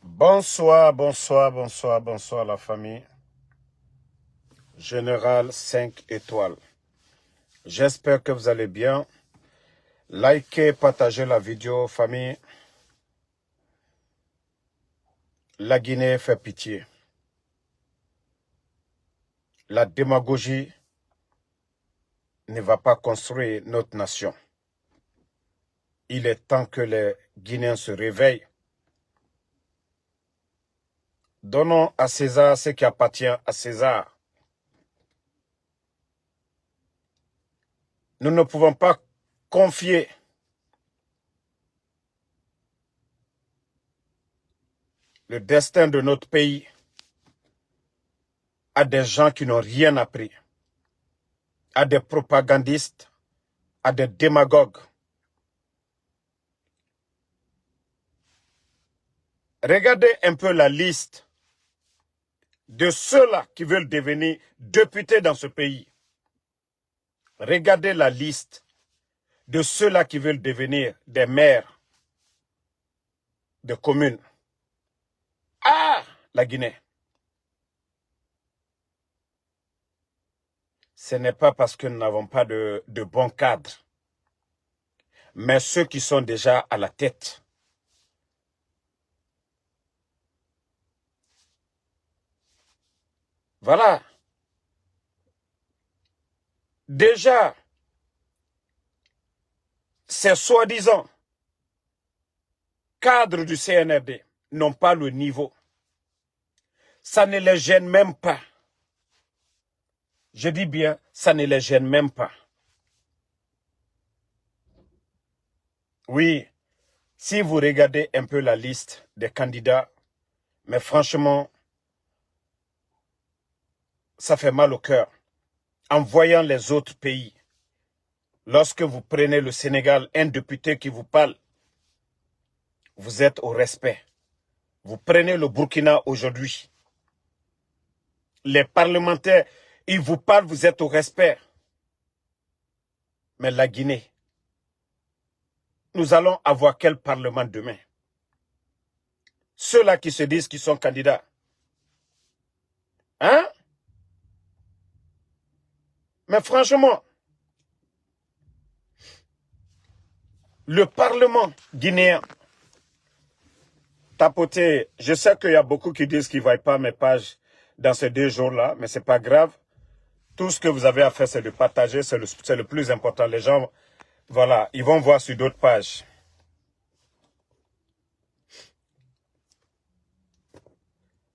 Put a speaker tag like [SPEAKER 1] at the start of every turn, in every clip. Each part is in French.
[SPEAKER 1] Bonsoir, bonsoir, bonsoir, bonsoir la famille. Général 5 étoiles. J'espère que vous allez bien. Likez, partagez la vidéo, famille. La Guinée fait pitié. La démagogie ne va pas construire notre nation. Il est temps que les Guinéens se réveillent. Donnons à César ce qui appartient à César. Nous ne pouvons pas confier le destin de notre pays à des gens qui n'ont rien appris, à des propagandistes, à des démagogues. Regardez un peu la liste de ceux-là qui veulent devenir députés dans ce pays. Regardez la liste de ceux-là qui veulent devenir des maires de communes. Ah, la Guinée. Ce n'est pas parce que nous n'avons pas de bons cadres, mais ceux qui sont déjà à la tête. Voilà. Déjà, ces soi-disant cadres du CNRD n'ont pas le niveau. Ça ne les gêne même pas. Je dis bien, ça ne les gêne même pas. Oui, si vous regardez un peu la liste des candidats, mais franchement, ça fait mal au cœur. En voyant les autres pays, lorsque vous prenez le Sénégal, un député qui vous parle, vous êtes au respect. Vous prenez le Burkina aujourd'hui, les parlementaires, ils vous parlent, vous êtes au respect. Mais la Guinée, nous allons avoir quel parlement demain? Ceux-là qui se disent qu'ils sont candidats. Hein? Mais franchement, le Parlement guinéen, tapoter, je sais qu'il y a beaucoup qui disent qu'ils ne voient pas mes pages dans ces 2 jours-là, mais ce n'est pas grave. Tout ce que vous avez à faire, c'est de partager, c'est le plus important. Les gens, voilà, ils vont voir sur d'autres pages.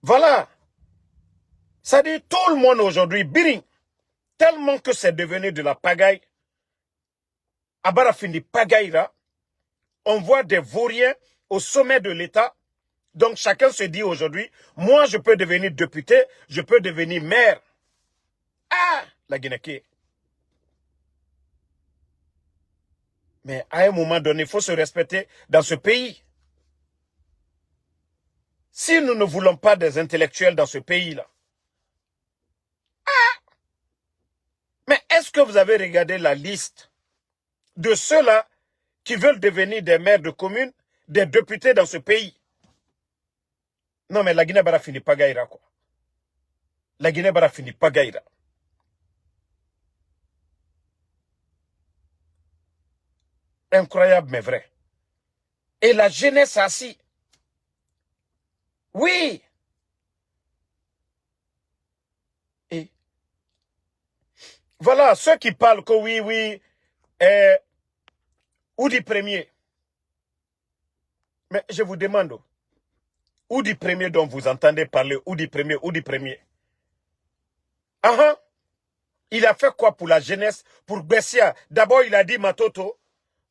[SPEAKER 1] Voilà. Ça dit tout le monde aujourd'hui, biring, tellement que c'est devenu de la pagaille. Abarafindi pagaille là. On voit des vauriens au sommet de l'État. Donc chacun se dit aujourd'hui, moi je peux devenir député, je peux devenir maire. Ah, la Guinée. Mais à un moment donné, il faut se respecter dans ce pays. Si nous ne voulons pas des intellectuels dans ce pays-là, mais est-ce que vous avez regardé la liste de ceux-là qui veulent devenir des maires de communes, des députés dans ce pays? Non, mais la Guinée-Bara finit pas gaïra, quoi. La Guinée-Bara finit pas gaïra. Incroyable, mais vrai. Et la jeunesse assis. Oui. Et voilà, ceux qui parlent que oui, Oudi premier. Mais je vous demande, Oudi premier dont vous entendez parler, Oudi premier. Il a fait quoi pour la jeunesse, pour Bessia? D'abord, il a dit Matoto.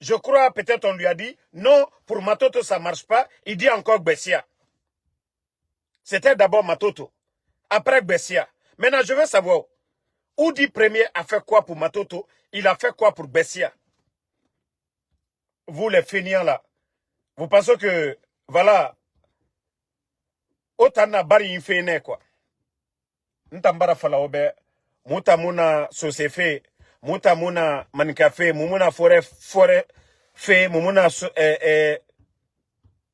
[SPEAKER 1] Je crois, peut-être on lui a dit, non, pour Matoto, ça ne marche pas. Il dit encore Bessia. C'était d'abord Matoto. Après Bessia. Maintenant, je veux savoir, Oudi premier a fait quoi pour Matoto? Il a fait quoi pour Bessia? Vous, les feignants là, vous pensez que, voilà, Otana bari infene quoi. Ntambara fala obe, muta muna sosefe, muta muna manikafe, mumuna fore fe, mumuna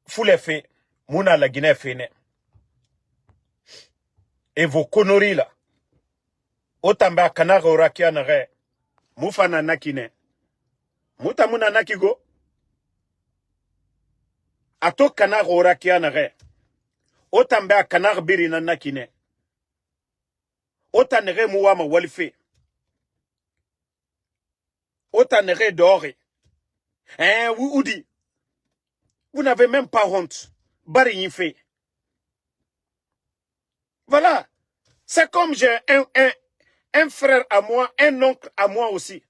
[SPEAKER 1] fule fe. Mouna la Guinée fine. Et vos conneries là. Otamba kanara orakia nare. Moufana nakine. Mouta mouna nakigo. Ato kanara orakia nare. Otamba kanara birina nakine. Otanere mouama walife. Otanere dehors. Hein, Oudi. Vous n'avez même pas honte. Bari fait. Voilà. C'est comme j'ai un frère à moi, un oncle à moi aussi.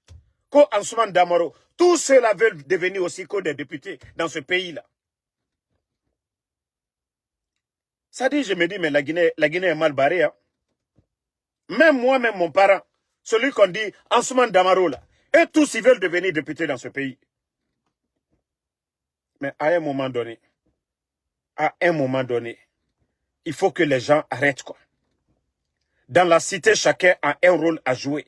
[SPEAKER 1] Ko Ansoumane Damaro. Tous ceux-là veulent devenir aussi que des députés dans ce pays-là. Ça dit, je me dis, mais la Guinée est mal barrée. Hein. Même moi, même mon parent, celui qu'on dit Ansoumane Damaro, là, et tous ils veulent devenir députés dans ce pays. Mais à un moment donné, il faut que les gens arrêtent, quoi. Dans la cité, chacun a un rôle à jouer.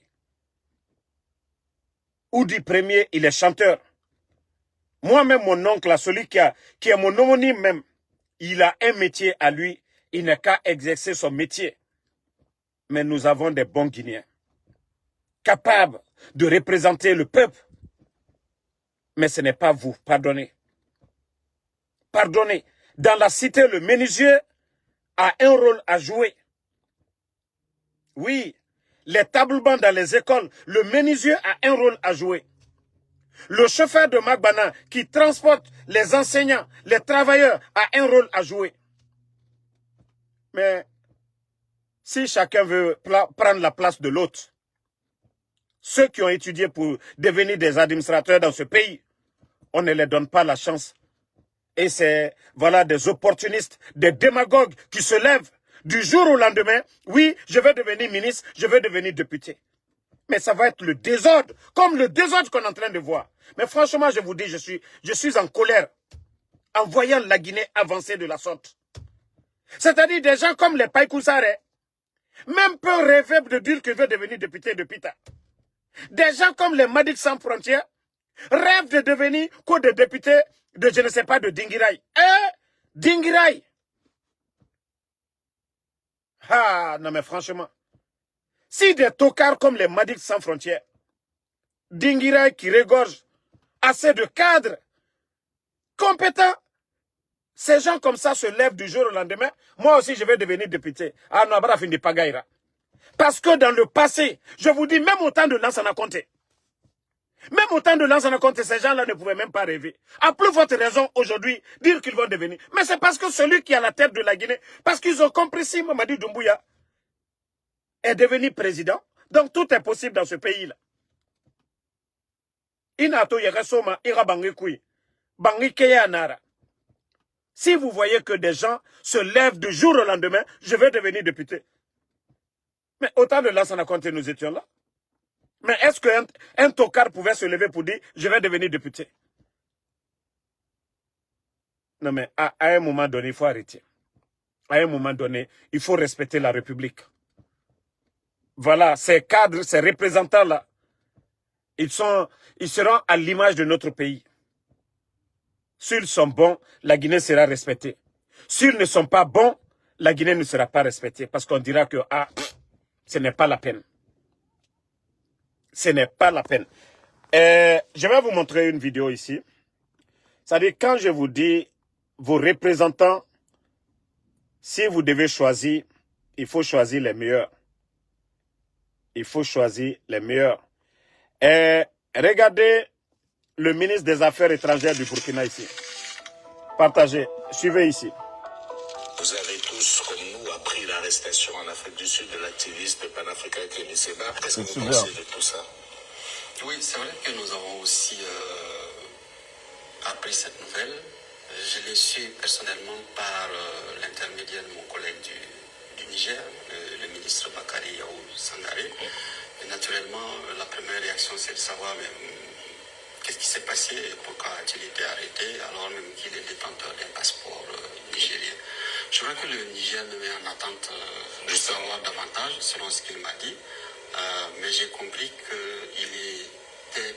[SPEAKER 1] Oudi Premier, il est chanteur. Moi-même, mon oncle, celui qui est mon homonyme même, il a un métier à lui. Il n'a qu'à exercer son métier. Mais nous avons des bons Guinéens, capables de représenter le peuple. Mais ce n'est pas vous. Pardonnez. Pardonnez. Dans la cité, le menuisier a un rôle à jouer. Oui, les tableaux dans les écoles, le menuisier a un rôle à jouer. Le chauffeur de Magbana qui transporte les enseignants, les travailleurs, a un rôle à jouer. Mais si chacun veut prendre la place de l'autre, ceux qui ont étudié pour devenir des administrateurs dans ce pays, on ne les donne pas la chance. Et c'est, voilà, des opportunistes, des démagogues qui se lèvent du jour au lendemain. Oui, je vais devenir ministre, je vais devenir député. Mais ça va être le désordre, comme le désordre qu'on est en train de voir. Mais franchement, je vous dis, je suis en colère en voyant la Guinée avancer de la sorte. C'est-à-dire des gens comme les Païkoussare, même peuvent rêver de dire qu'ils veulent devenir député de Pita. Des gens comme les Madic Sans Frontières rêvent de devenir des députés de, je ne sais pas, de Dingirai. Dingirai. Ah, non mais franchement. Si des tocards comme les Madic Sans Frontières, Dingirai qui regorgent assez de cadres compétents, ces gens comme ça se lèvent du jour au lendemain, moi aussi je vais devenir député. Ah non, fin de Pagaïra. Parce que dans le passé, je vous dis, même au temps de Lansana Conté, même au temps de Lansana Conté, ces gens-là ne pouvaient même pas rêver. À plus forte raison aujourd'hui, dire qu'ils vont devenir. Mais c'est parce que celui qui est à la tête de la Guinée, parce qu'ils ont compris si Mamadi Doumbouya est devenu président, donc tout est possible dans ce pays-là. Inato Yeresoma, Ira Bangikui, Bangikeya Nara. Si vous voyez que des gens se lèvent du jour au lendemain, je vais devenir député. Mais autant de Lansana Conté, nous étions là. Mais est-ce qu'un tocard pouvait se lever pour dire « je vais devenir député » Non mais à un moment donné, il faut arrêter. À un moment donné, il faut respecter la République. Voilà, ces cadres, ces représentants-là, ils seront à l'image de notre pays. S'ils sont bons, la Guinée sera respectée. S'ils ne sont pas bons, la Guinée ne sera pas respectée. Parce qu'on dira que ce n'est pas la peine. Ce n'est pas la peine. Je vais vous montrer une vidéo ici. C'est-à-dire, quand je vous dis, vos représentants, si vous devez choisir, il faut choisir les meilleurs. Il faut choisir les meilleurs. Regardez le ministre des Affaires étrangères du Burkina ici. Partagez. Suivez ici.
[SPEAKER 2] Vous avez tous, comme nous, appris l'arrestation en Afrique du Sud de l'activiste panafricain Kémy Séba. Qu'est-ce que vous pensez de tout ça?
[SPEAKER 3] Oui, c'est vrai que nous avons aussi appris cette nouvelle. Je l'ai su personnellement par l'intermédiaire de mon collègue du Niger, le ministre Bakari Yaou Sangaré. Et naturellement, la première réaction, c'est de savoir qu'est-ce qui s'est passé et pourquoi a-t-il été arrêté alors même qu'il est détenteur d'un passeport nigérien. Je crois que le Niger me met en attente de savoir davantage, selon ce qu'il m'a dit. Mais j'ai compris qu'il était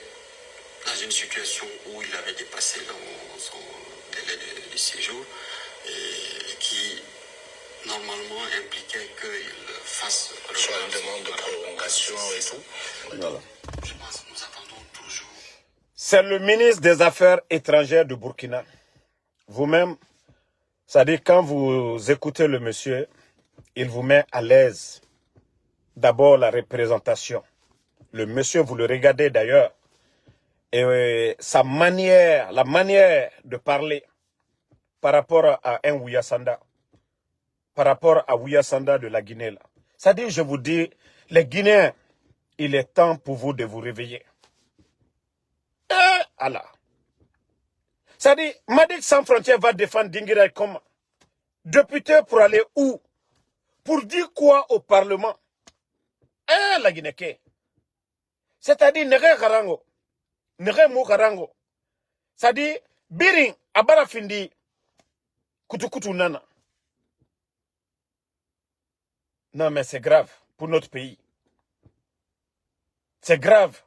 [SPEAKER 3] dans une situation où il avait dépassé son délai de séjour. Et normalement impliquait qu'il fasse...
[SPEAKER 2] Soit une demande de prolongation et tout.
[SPEAKER 1] Voilà.
[SPEAKER 3] Je pense que nous attendons toujours.
[SPEAKER 1] C'est le ministre des Affaires étrangères du Burkina. Vous-même, c'est-à-dire quand vous écoutez le monsieur, il vous met à l'aise. D'abord la représentation. Le monsieur, vous le regardez d'ailleurs. Et sa manière, la manière de parler par rapport à un Ouyasanda, par rapport à Ouyasanda de la Guinée. Là. C'est-à-dire, je vous dis, les Guinéens, il est temps pour vous de vous réveiller. Allah. C'est-à-dire, Madik Sans Frontières va défendre Dinguiraï comme député pour aller où? Pour dire quoi au Parlement? La Guinée. C'est-à-dire, Nere Garango. Nere Mou Garango. C'est-à-dire, Biring, Abara Findi, Kutukutu Nana. Non, mais c'est grave pour notre pays. C'est grave.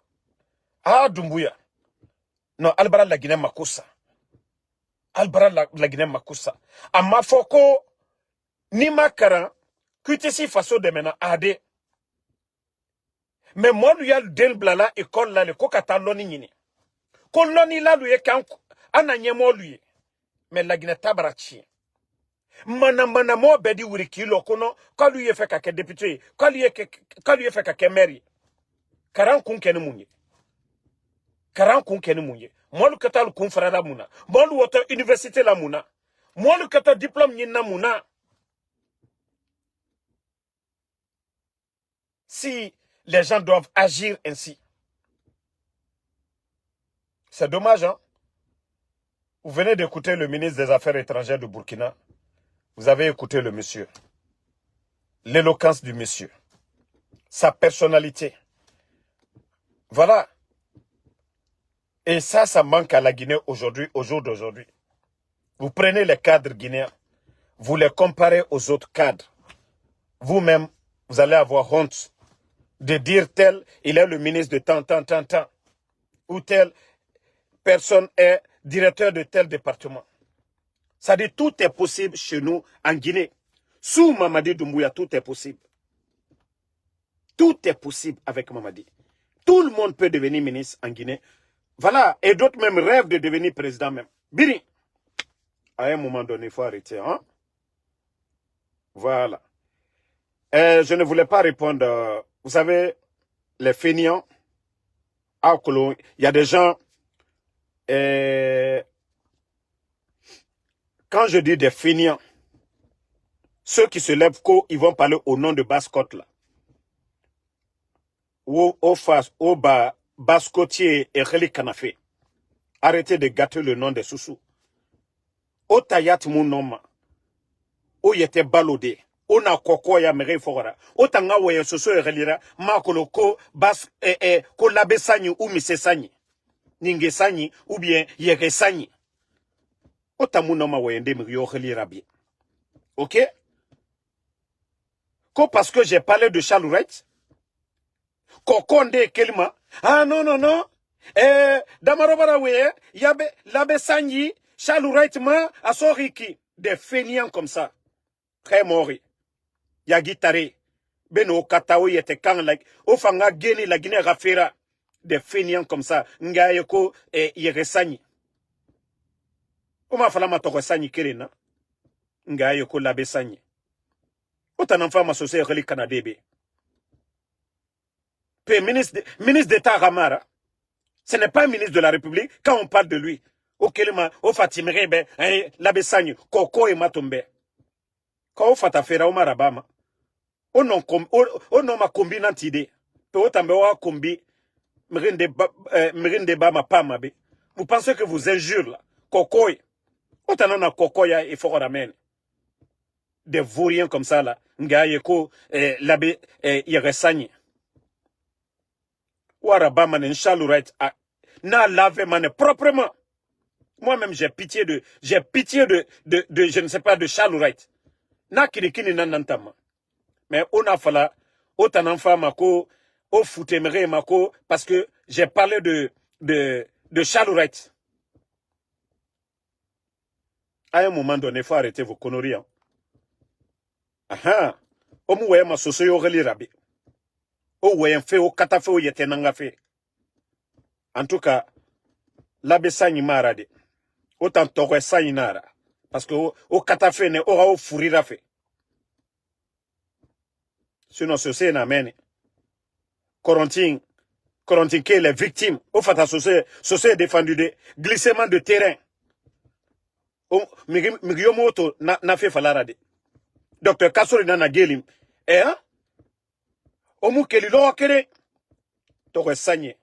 [SPEAKER 1] Ah, Doumbouya. Non, Albara la Guinée Makoussa. Albara la Guinée Makoussa. Amafoko, ni makaran, kutesi faso de mena ade. Mais moi, lui, a le del blala école là, le kokata loni nini. Koloni là, lui, kan, ananyemo lui. Mais la Guinée tabarachi. Mana mo bedi wuri kilo kono, quand lui, fait kake député, quand lui, fait kake maire. Karan kun kene mounye. Karan kun kene mounye. Moi, le kata le kun frère la mouna. Moi, le wota université la mouna. Moi, le kata diplôme yina mouna. Si les gens doivent agir ainsi. C'est dommage, hein? Vous venez d'écouter le ministre des Affaires étrangères du Burkina. Vous avez écouté le monsieur. L'éloquence du monsieur. Sa personnalité. Voilà. Et ça manque à la Guinée aujourd'hui, au jour d'aujourd'hui. Vous prenez les cadres guinéens, vous les comparez aux autres cadres. Vous-même, vous allez avoir honte de dire tel, il est le ministre de tant. Ou telle personne est directeur de tel département. Ça dit tout est possible chez nous en Guinée. Sous Mamadi Doumbouya, tout est possible. Tout est possible avec Mamadi. Tout le monde peut devenir ministre en Guinée. Voilà. Et d'autres même rêvent de devenir président même. Biri. À un moment donné, il faut arrêter. Hein? Voilà. Je ne voulais pas répondre. Vous savez, les fainéants, il y a des gens... quand je dis des fainéants, ceux qui se lèvent, ils vont parler au nom de Basse-Côte là. Au face, au bas, Basse-Côtier et Kheli Kanafé. Arrêtez de gâter le nom des Soussous. Au Tayat Mounoma. Au Yete Balodé. Au na koko ya mere fora. Au tanga woye Soussou et Relira. Ma koloko bas ko labe sanyi ou mise sanyi. Ninge sanyi ou bien yere sanyi. Au tamunoma woye ndemi yo Relira bien. Ok? Ko parce que j'ai parlé de Chalourette. Kokonde kelma. Ah non. Damarobara weye. Yabe labe sanyi. Chalourette ma asoriki. Des fainéants comme ça. Très mori. Yagitare. Beno katao yete kan like. Ofanga geni la Guinée rafera. Des fainéants comme ça. Ngayeko yeresanyi. Oma falama toko sanyi kerena. Ngayeko labe sanyi. Otananfa ma sosé reli kanadebe. Ministre d'État Ramara. Ce n'est pas un ministre de la République quand on parle de lui. Au Kelema, au Fatimrebe, l'abbé Sagni, Koko et Matombe. Quand on fait affaire au Marabama, on non ma combinante idée. Peu autant de combi, Mrinde Bama Pamabe. Vous pensez que vous injurez là? Koko, autant na Koko ya et fort ramène. Des vauriens comme ça là. Ngayeko, l'abbé, Yeresagni. Ouarabama n'enchalourette n'a lavé mané proprement. Moi-même, j'ai pitié de, je ne sais pas, de Chalourette. Na kinikini nanantama. Mais on a fallu, autant d'enfants mako, au foutemere mako, parce que j'ai parlé de Chalourette. À un moment donné, il faut arrêter vos conneries. Hein. Aha. Omu weye ma soso yo geli rabi. O weye fe o kata fe o yete nanga fe. En tout cas, l'abe sanyi marade. Autant tokwe sanyi nara. Parce que o kata fe ne ora o furira fe. Sinon soso na meni. Corentin qui est les victimes. Au fait, soso est défendu de glissement de terrain. Migiyomoto na fe falarade. Docteur Kassori na gelim. Hein? Omu keli lo kere. Tokwe sanyi.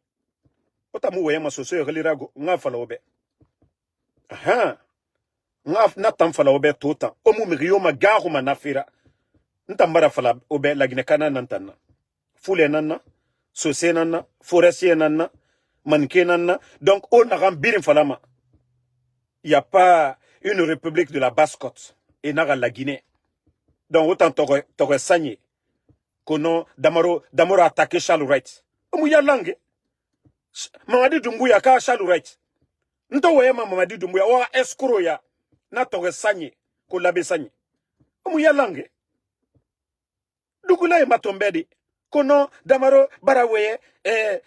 [SPEAKER 1] Otamu weye ma soso yo gelirago. Nga fala obe. Aha. Nga na tam fala obe tota. Omu migiyoma garu ma nafira. Ntambara fala obe lagine kana nantana. Fule nana. Sosé nana, forestier nana, mannequin nana. Donc, on a rempli falama. Il n'y a pas une république de la Basse-Côte. Et n'a la Guinée. Donc, autant t'aurais sagné. Kono, Damaro attaqué Charles Wright. Mouya langue. Mamadi Doumbouya ka Charles Wright. Nto weye Mamadi Doumbouya. Wa escroc ya. Na t'aurais sagné. Ko labe sagné. Mouya langue. Dugula e matombedi. Kono Damaro Baraweye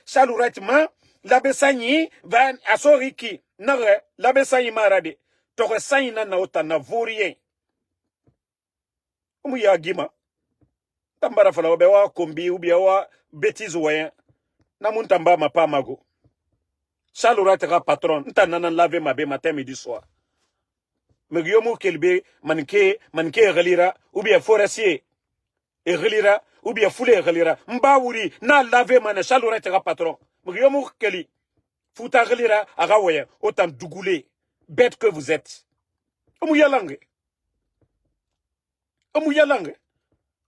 [SPEAKER 1] Charles Wright ma labe sanyi va asoriki nare labe sanyi marade tore sanyi na ota na vorien umu ya gima tambara fala obe wa kombi ubi wa bêtise wayen na muntamba ma pa mago Charles Wright ka patron nta nana lave ma be matin midi soir megiyomu kelbe manke relira ubi forestier et relira ou bien foulé relira mba wuri na lave mana Charles Wright ka patron mgiyomu keli futa relira aga waya autant dougoulé bête que vous êtes omu yalange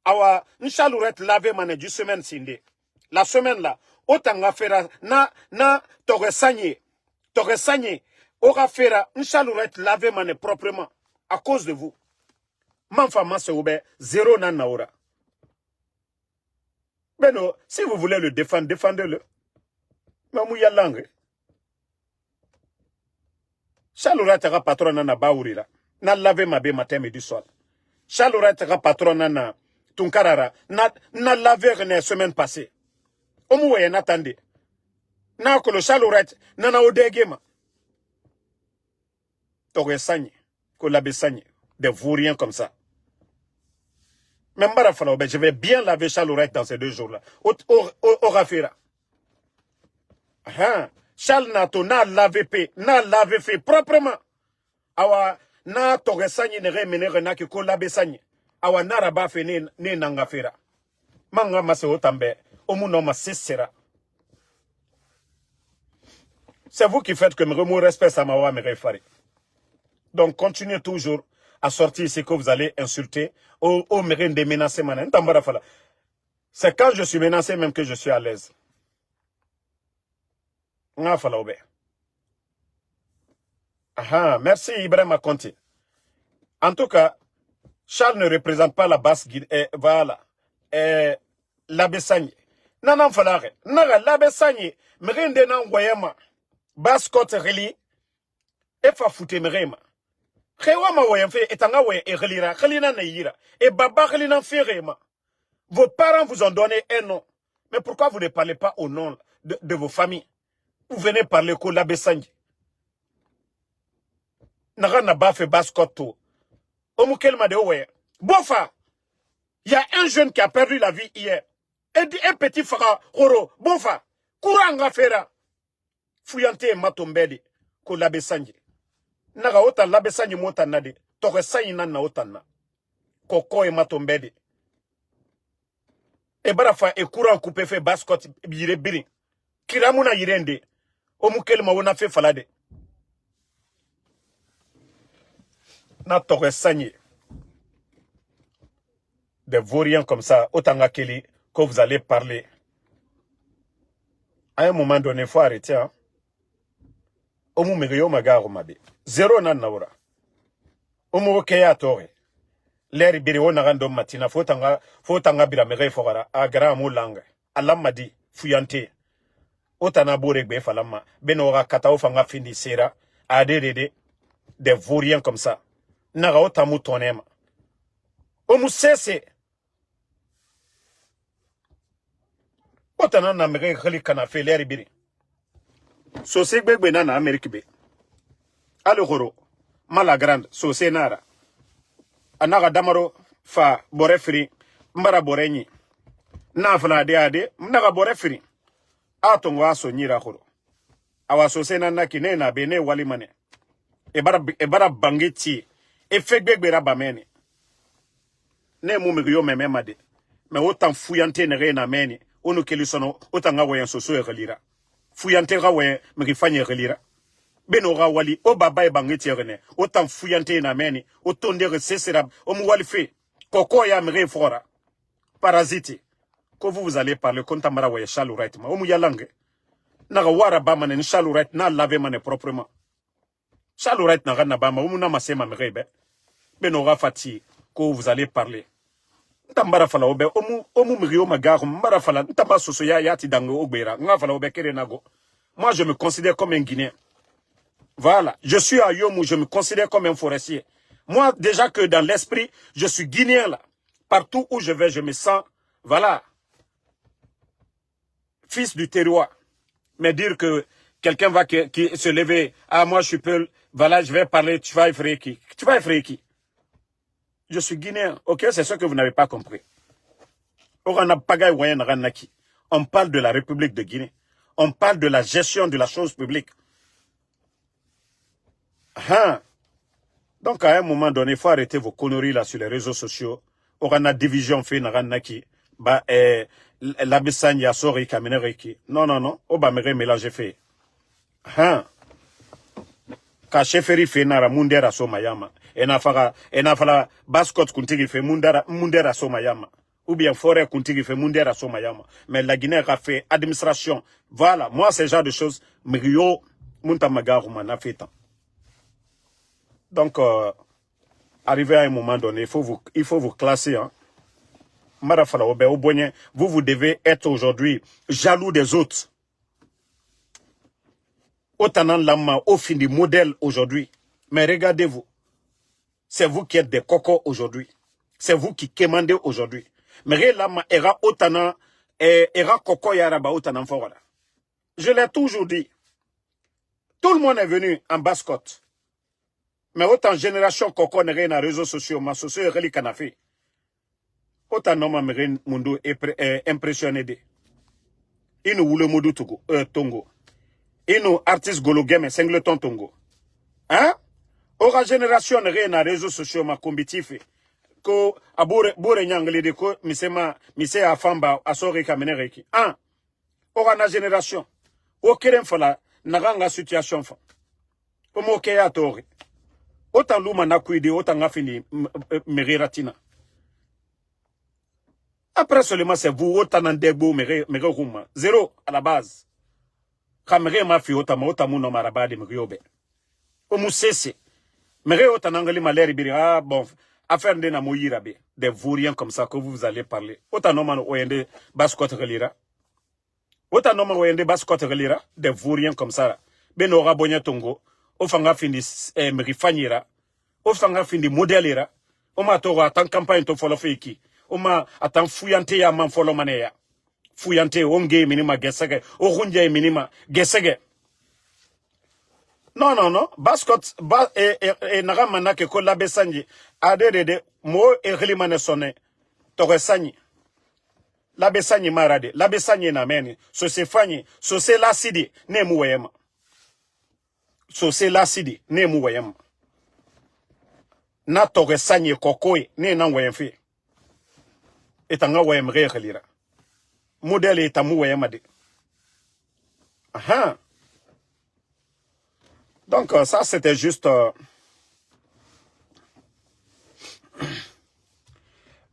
[SPEAKER 1] awa Charles Wright lave mana du semaine sinde la semaine là autant nga fera na tore sagné aura fera Charles Wright lave mana proprement à cause de vous manfama se oube zéro na naura. Mais non, si vous voulez le défendre, défendez-le. Mais mouya langue. Charles Wright ka patron na baourira. Na lave ma be matin midi soir. Charles Wright ka patron na tunkarara. Na lave la semaine passée. Omouye n'attendez. Na ko le Charles Wright na odegema. Tore sagne. Ko labe sagne. Des vauriens comme ça. Même je vais bien laver Charles Wright dans ces 2 jours-là. Au Rafira. Charles Nato n'a lavé fait proprement. Awa na toresani ne remene renaki ko labe sani. Awa naraba fe ne nangafira. Manga mase otambe. Omuno ma sera. C'est vous qui faites que me remou respect à ma me réfari. Donc continuez toujours à sortir ce que vous allez insulter au mérite de menacer manan. C'est quand je suis menacé même que je suis à l'aise. Merci Ibrahim Akonti. En tout cas, Charles ne représente pas la Basse-Guinée. Voilà. L'Abessagné. Nanan falare. Naga l'Abessagné. Mérinde nan wayema. Basse-Côte reli. Et fa foute mérima. Khewama wayen fe etanga wayen e relira. Khalina na yira. Et baba khalina ferema. Vos parents vous ont donné un nom. Mais pourquoi vous ne parlez pas au nom de vos familles? Vous venez parler ko l'Abessagné. Naga na ba fe Basse-Côte. Omukel ma de wayen. Bofa. Il y a un jeune qui a perdu la vie hier. Un petit frère, Horo, Bofa, Kouranga Fera, Fuyante Matombedi, ko l'Abessagné. Naga ota l'Abessagné motanade, Tore Sayina na otana, Koko e Matombedi. E barafa e Kourang coupe fe Basse-Côte yire biri. Kiramuna yirende, Omukel ma wona fe falade. Na Tore Sayné. Des vauriens comme ça, Otanga Kelly, que vous allez parler. À un moment donné, il faut arrêter. Hein? Omu megeyo magaru mabe. Zéro nan naura. Omu keya tore. L'air biri o nagando matina. Fotanga bira mege fogara. Agara amu langa. Alam madi. Fuyante. Otana boregbe falama. Benora kata ofanga findi sera. Adede. Des vauriens comme ça. Naga otamu tonema. Omu sese. Otana na mege khali kana fe leri biri. So se gbegbe na Amerique be. Ale goro mala grande so se nara. Anaga damaro fa bore firi mbara bore nyi. Na fala de ade mnaga bore firi. Atongo aso nyira goro. Awa so se na nakine na bene wali mane. Ebara bangeti e fe gbegbe ra bamene. Ne mu migyo mememade. Me otan fuyante ne re na meni. Ono kelisono otanga wayan soso e relira. Fuyante ga wayan migifanye relira. Beno ga wali o baba e bangeti rene. Otan fuyante na meni. Otonde resesera o mu wali fe. Koko ya mire fora. Parasite. Quand vous allez parler konta mara waye shallow right ma. O mu yalange. Na ga wara ba mane shallow right na lave mane proprement. Shallow right na ga na ba ma o mu na masema mire be. Beno ga fati ko vous allez parler. Ntambara fala obe omu mrio magaru mbara fala ntamba soso ya yati dango ogbera nga fala obe kere nago. Moi je me considère comme un Guinéen. Voilà, je suis à Yomou, je me considère comme un forestier. Moi déjà que dans l'esprit, je suis Guinéen là. Partout où je vais, je me sens voilà fils du terroir. Mais dire que quelqu'un va qui se lever, ah moi je suis Peul, voilà, je vais parler, tu vas effrayer qui? Tu vas effrayer qui? Je suis Guinéen, ok, c'est ce que vous n'avez pas compris. On parle de la République de Guinée. On parle de la gestion de la chose publique. Donc à un moment donné, il faut arrêter vos conneries là sur les réseaux sociaux. On a division fait naranaki. La Bessane ya sori kamenereki. Non, non, non. On va me mélanger fait. Ka cheferi fe nara mundera so mayama. Ena fala baskot kuntigi fe mundera so mayama. Ou bien forêt kuntigi fe mundera so mayama. Mais la Guinée a fait administration. Voilà, moi ce genre de choses mrio munta magaru mana fetan. Donc arrivé à un moment donné, il faut vous classer hein. Marafala obe obonye, vous devez être aujourd'hui jaloux des autres. Otanan lama au fin du modèle aujourd'hui. Mais regardez-vous. C'est vous qui êtes des cocos aujourd'hui. C'est vous qui commandez aujourd'hui. Mais lama era otana era coco yaraba otanan fora. Je l'ai toujours dit. Tout le monde est venu en basse-côte. Mais autant génération coco n'est rien à réseaux sociaux, ma socio est relique canafé. Autant non ma mundo est impressionné de. Il nous voulait moudou tongo. Et nous, artistes gologame, singleton tongo. Hein? Ora génération rien à réseaux sociaux, ma combitif. Ko, abore nyangle de ko, mise a famba, asori kamenereki. Hein? Ora na génération. O kerem fala, naganga situation fa. Omo keya tori. Autant luma na kuide, autant nga fini, meriratina. Après seulement c'est vous, autant n'andegbo, mereruma. Zéro, à la base. Kamere ma fi ota no marabade mriobe. Omu sese. Mere ota nangali maleri biri. Ah bon, affaire de na moyira be. Des vauriens comme ça que vous allez parler. Ota no man oyende baskot relira. Ota no man oyende baskot relira. Des vauriens comme ça. Ben ora bonya tongo. Ofanga findi mrifanyira. Ofanga findi modelira. Oma toro atan campagne to follow feki. Oma atan fuyante ya man follow maneya. Fuyante onge minima gesege, orunje minima gesege. Non, non, non. Baskot, nagamana ke ko labe sanji. Adede, mo erimane sonne. Tore sanyi. Labe sanyi marade. Labe sanyi na meni. So se fanyi. So se lasidi. Ne muweyema. So se lasidi. Ne muweyema. Na tore sanyi kokoi. Ne nan weyemfi. Etanga weyem relira. Modèle est amour et amade. Donc ça c'était juste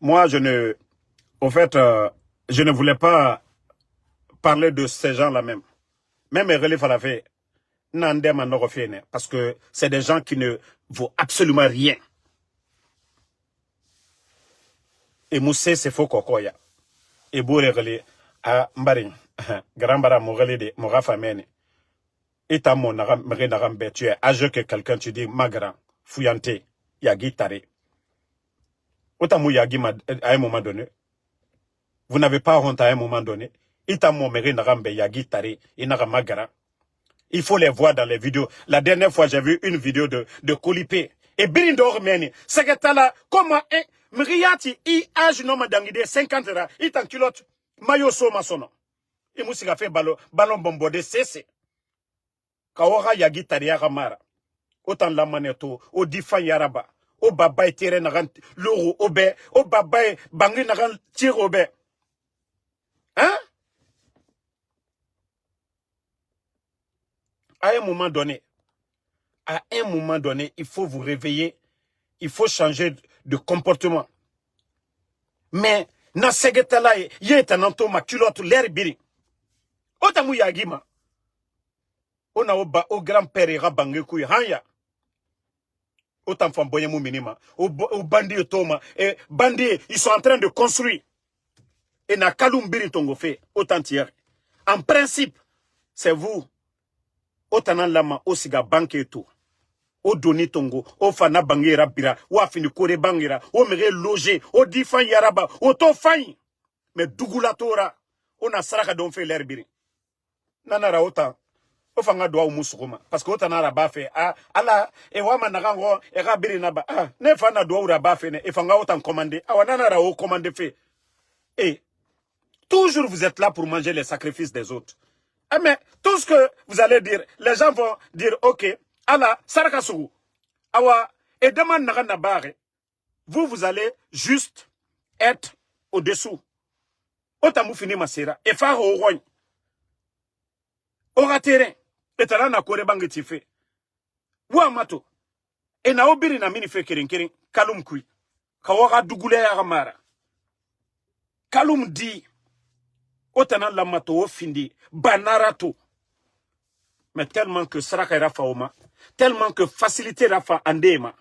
[SPEAKER 1] moi je ne je ne voulais pas parler de ces gens-là même relève à la fait parce que c'est des gens qui ne vaut absolument rien. Et Moussé c'est faux kokoya. Et bourré à Mbaring, Grambara Morelide, Morafa Mene. Et à mon Narambe, tu es âgeux que quelqu'un, tu dis Magran, Fouillante, Yagitare. Otamu Yagi à un moment donné. Vous n'avez pas honte à un moment donné. Itamu Meri Narambe Yagi Tari, Inaramagara. Il faut les voir dans les vidéos. La dernière fois, j'ai vu une vidéo de Kolipé. Et Birindor Meni. C'est que t'as là, comment, Mriati, âge non madangide, 50 ans, il en culotte, mayo so masono. Et moussika fait ballon bombardé, c'est. Kawara Yagi Tari Aramara. Autant la maneto, au Difa Yaraba. Au baba et tiré nagan, l'euro, au bé, au baba et bangé nagan, tire au bé. Hein? À un moment donné, il faut vous réveiller, il faut changer de comportement. Mais, na segetala yetananto ma culotte l'air biri. Otamu Yagima. On a au grand-père ira bangé kuy hanya. Autant famboyer mon minima, au bandit Thomas, et bandit, ils sont en train de construire. Et na kalumbiri tongo fait, autant tiers. En principe, c'est vous, autant lama, au siga banque et tout. Au doni tongo, au fana bangira bira, ou a fini kore bangira, au mere loger, au difan yaraba, au to fain. Mais dougoula tora, on a saraka don fait l'air biri. Nanara autant. Ofanga doa umusukuma parce que otana raba fe ala e wama nagango e rabiri naba ne fana doa uraba fe ne e fanga otan commander awanana ra o commander fe et toujours vous êtes là pour manger les sacrifices des autres. Mais tout ce que vous allez dire, les gens vont dire OK, ala saraka sugu awa et demande nagana bare. Vous allez juste être au-dessous. Otamu fini masera e fa ho rogne. Ora terrain et là na kore bangi tife. Wa mato. Et na obiri na mini fe kering kalum kui. Kawara dugule ya ramara. Kalum di. Otana la mato o findi. Banarato. Mais tellement que saraka rafa oma. Tellement que facilité rafa andema.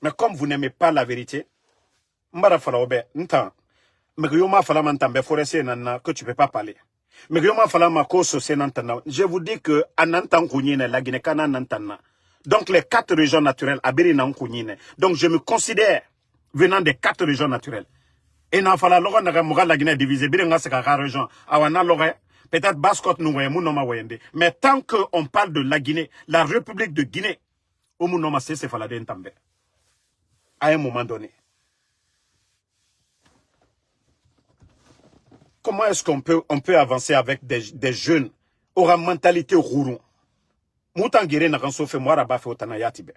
[SPEAKER 1] Mais comme vous n'aimez pas la vérité. Mbara fala obe. Ntan. Mais fala mantambe forestier nana que tu peux pas parler. Mais fala makoso senantana. Je vous dis que anantan kunyine la Guinée kana nantana. Donc les 4 régions naturelles abiri nan kunyine. Donc je me considère venant des 4 régions naturelles. Et na fala loga na muga la Guinée divisée biri nga seka région. Awana loga peut-être Basse-Côte nous voyons noma wayende. Mais tant que on parle de la Guinée, la République de Guinée, au noma c'est fala de ntambe. À un moment donné. Comment est-ce qu'on peut avancer avec des jeunes aura mentalité rouron? Moutangire n'a rien fait moi rabat fait otanayatibe.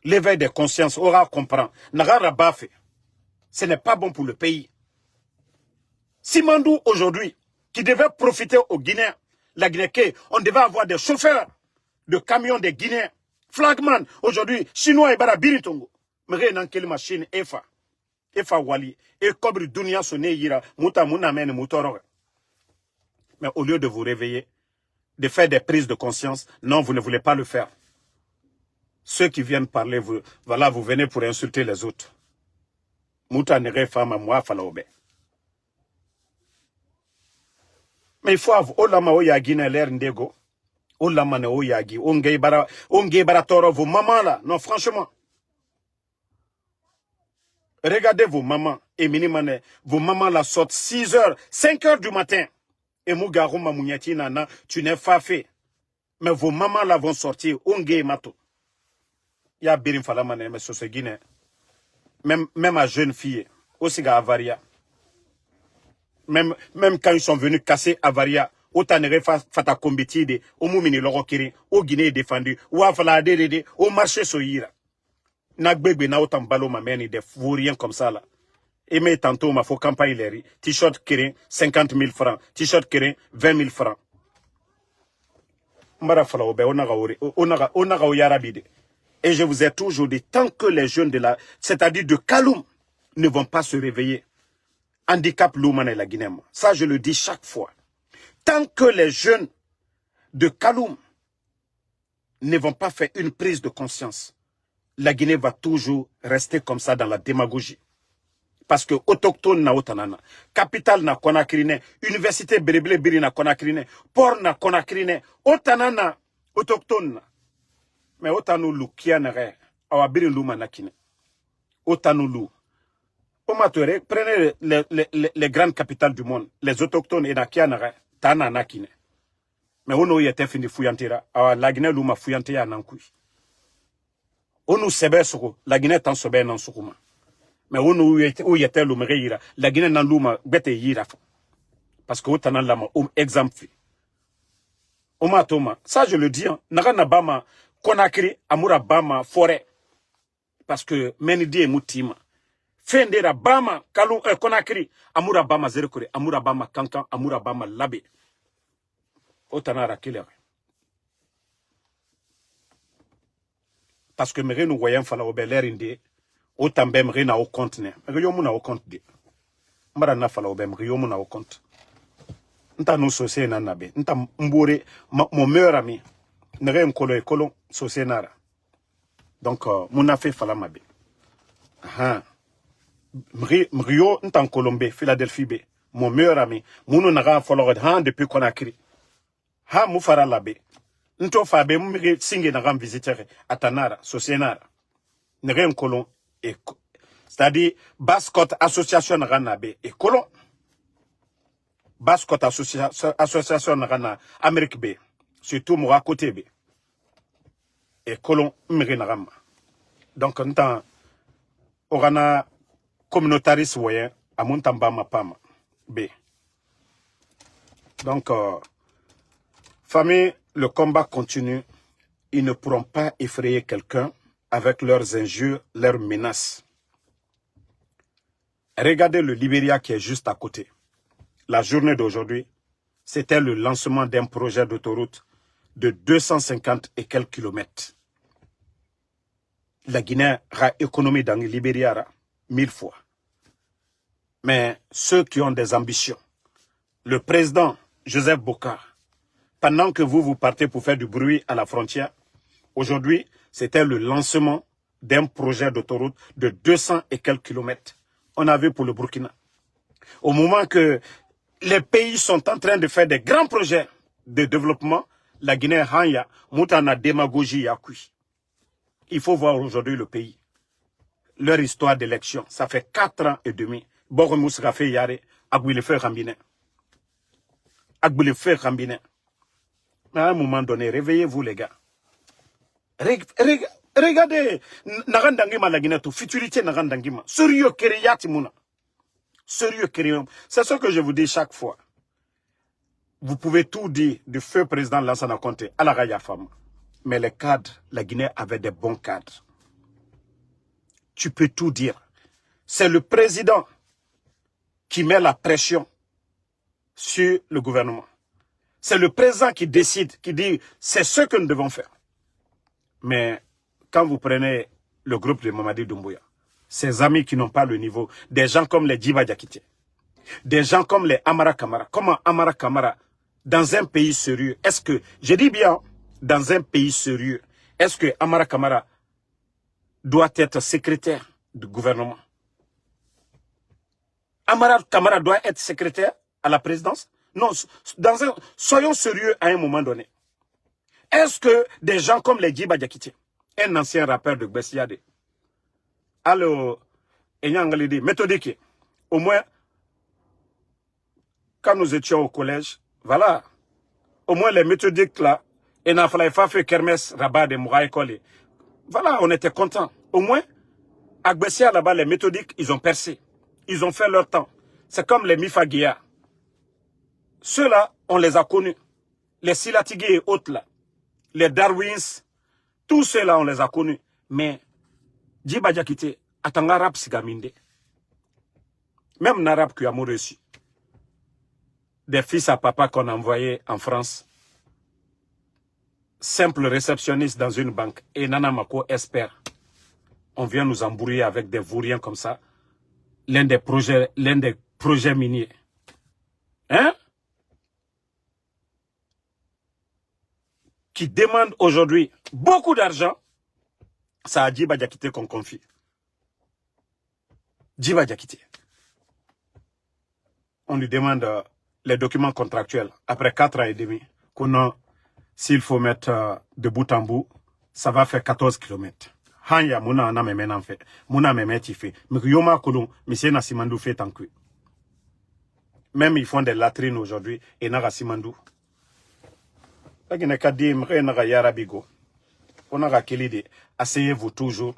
[SPEAKER 1] L'éveil des consciences aura comprend. N'a rabat fait. Ce n'est pas bon pour le pays. Simandou aujourd'hui, qui devait profiter aux Guinéens, la Guinée, on devait avoir des chauffeurs de camions des Guinéens. Flagman, aujourd'hui, Chinois et Barabiritongo. Mais rien dans quelle machine EFA. Efa wali et comme dunia sonne yira muta muna men mutoro. Mais au lieu de vous réveiller, de faire des prises de conscience, non, vous ne voulez pas le faire. Ceux qui viennent parler, vous venez pour insulter les autres. Muta nere fama moi falaobe. Mais il faut avoir olama oyagi na l'air ndego. Olama na oyagi onge bara toro vos mamans là. Non franchement. Regardez vos mamans, et minimane, vos mamans la sortent 6 heures, 5 heures du matin. Et Mougarouma Mouniati nana, tu n'es pas fait. Mais vos mamans la vont sortir, onge et mato. Ya birim falamane, mais sur ce Guinée. Même à jeune fille, aussi à Avaria. Même quand ils sont venus casser Avaria, autant ne fata kombitide, au moumini lorokiri, au Guinée défendu, ou à Faladede, au marché soyira. Nagbegbe na autant ballon ma mène des fourriens comme ça là. Et mais tantôt ma faut campagne les t-shirt kérin 50 000 francs, t-shirt kérin 20 000 francs. Mbara fala obe onaga oyarabide. Et je vous ai toujours dit, tant que les jeunes c'est-à-dire de Kaloum, ne vont pas se réveiller, handicap l'Oumane et la Guinée. Ça je le dis chaque fois. Tant que les jeunes de Kaloum ne vont pas faire une prise de conscience, la Guinée va toujours rester comme ça dans la démagogie. Parce que autochtone na otanana, capitale na Konakrine, université Béréblé Biri na Konakrine, port na Konakrine, otanana autochtone. Mais autant nous lou qui en aurait, awa birin lou manakine. Autant nous lou. Prenez les grandes capitales du monde, les autochtones et nakianare, tana nakine. Mais on y était fini fouillantira, awa la Guinée luma fouillantia nankui. On sebe soko, la Guinée tan sobe nan sokuma. Mais on y était l'umreira, la Guinée nan luma bete yira. Parce que autant lama, exemple. Oma toma, ça je le dis, hein, Nagana Bama, Konakri, Amura Bama, forêt. Parce que Menidi et Moutima. Fendera Bama, Kalou, Konakri, Amura Bama Zerkore, Amura Bama Kankan, Amura Bama Labe. Otanara Killer. Parce que Méré nous voyons fala obeler inde, autant Méré na au compte ne. Méré yomuna au compte de. Mara na fala obem, Méré yomuna au compte. Nta nous sosé na nabe. Nta mbore, mon meilleur ami. Nere nkolo e kolon sosé nara. Donc, mon affaire fala mabe. Aha. Mrio nta en Colombie, Philadelphie be. Mon meilleur ami. Mounou naga folorod han depuis Conakry. Ha moufara labe. Nto fabe mri singe naga visiteur atanara, sosé nara. Nere nkolo e. C'est-à-dire, Bascotte Association naga nabe e kolon. Bascotte Association naga Amérique be. Surtout moi côté B. Et colon Mrinarama. Donc, on a un communautariste voyant à Montambama Pama B. Donc, famille, le combat continue. Ils ne pourront pas effrayer quelqu'un avec leurs injures, leurs menaces. Regardez le Libéria qui est juste à côté. La journée d'aujourd'hui, c'était le lancement d'un projet d'autoroute de 250 et quelques kilomètres. La Guinée a économie dans le Libéria 1000 fois. Mais ceux qui ont des ambitions, le président Joseph Bokar, pendant que vous partez pour faire du bruit à la frontière, aujourd'hui, c'était le lancement d'un projet d'autoroute de 200 et quelques kilomètres. On a vu pour le Burkina. Au moment que les pays sont en train de faire des grands projets de développement, la Guinée Hanya, Moutana démagogie yakui. Il faut voir aujourd'hui le pays. Leur histoire d'élection, ça fait 4 ans et demi. Boromous Rafé Yare, Agboulefe Rambine. Agboulefe Rambine. Mais à un moment donné, réveillez-vous les gars. Regardez, Narandangima la Guinée, futurité Narandangima. Sérieux Keriyati Mouna. Sérieux Keriyati. C'est ce que je vous dis chaque fois. Vous pouvez tout dire du feu président Lansana Conté à la Raya Femme. Mais les cadres, la Guinée avait des bons cadres. Tu peux tout dire. C'est le président qui met la pression sur le gouvernement. C'est le président qui décide, qui dit c'est ce que nous devons faire. Mais quand vous prenez le groupe de Mamadi Doumbouya, ses amis qui n'ont pas le niveau, des gens comme les Djiba Diakité, des gens comme les Amara Kamara, comment Amara Kamara, dans un pays sérieux, est-ce que, je dis bien, dans un pays sérieux, est-ce que Amara Kamara doit être secrétaire du gouvernement? Amara Kamara doit être secrétaire à la présidence? Non, soyons sérieux à un moment donné. Est-ce que des gens comme les Djiba Diakité, un ancien rappeur de Gbessiade, alors, méthodique, au moins, quand nous étions au collège, voilà, au moins les méthodiques là, et n'a fallu pas faire kermesse, rabat de Mouraï Kole. Voilà, on était contents. Au moins, à Gbessia là-bas, les méthodiques, ils ont percé. Ils ont fait leur temps. C'est comme les Mifagia. Ceux-là, on les a connus. Les Silatigé et autres là. Les Darwins. Tous ceux-là, on les a connus. Mais, Djiba Diakité, attends arabe sigaminde. Même l'arabe qui a reçu. Des fils à papa qu'on a envoyés en France. Simple réceptionniste dans une banque. Et Nana Mako espère. On vient nous embrouiller avec des vauriens comme ça. L'un des projets miniers. Hein? Qui demande aujourd'hui beaucoup d'argent. C'est à Djiba Diakité qu'on confie. Djiba Diakité. On lui demande les documents contractuels après 4 ans et demi. Qu'on a, s'il faut mettre de bout en bout, ça va faire 14 km. Hanya muna na meme nan fait. Muna meme ti fait. Miyoma kolon, monsieur na simandou fait en cul. Même ils font des latrines aujourd'hui et na simandou. Là qu'il n'a qu'à dire m're na yarabigo. On a kelide. Asseyez-vous toujours